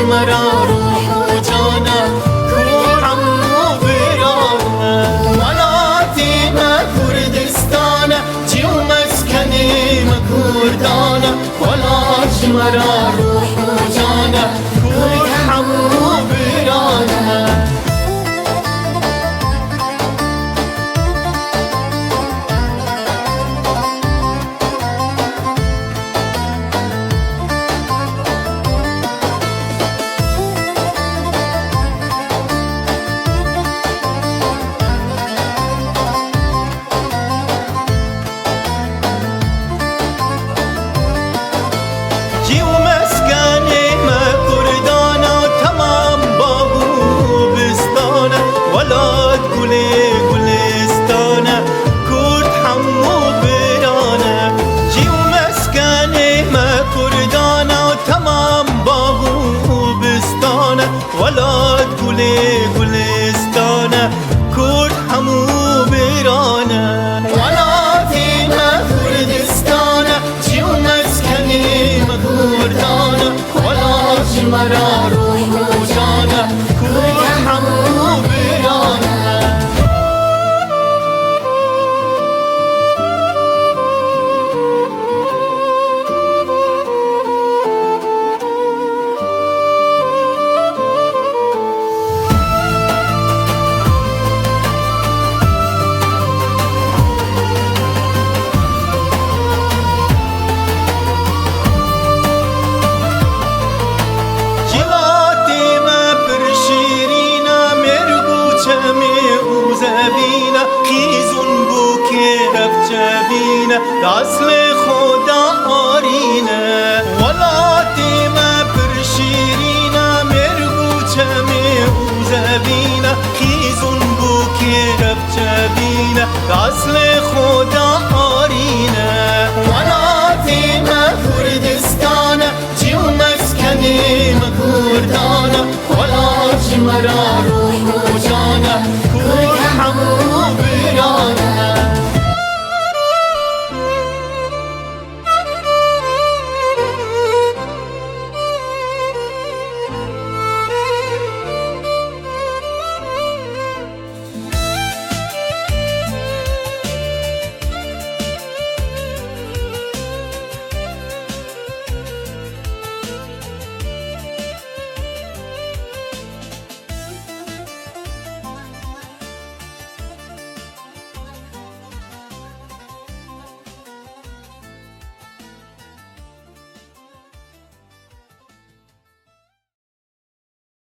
مرا روح و جانه کو عمو برانه ولاتی ما کردستانه جی و مسکنی ما کردانه ولاتی مرا روح و جانه کو عمو برانه ولاد گلستانه کرد همو بیرانه ولاتی ما کردستانه جی و مسکنی ما کردانه ولاتی مرا روح و جانه کرد همو بیرانه خیزون بو که رفت جبینه اصل خدا آرینه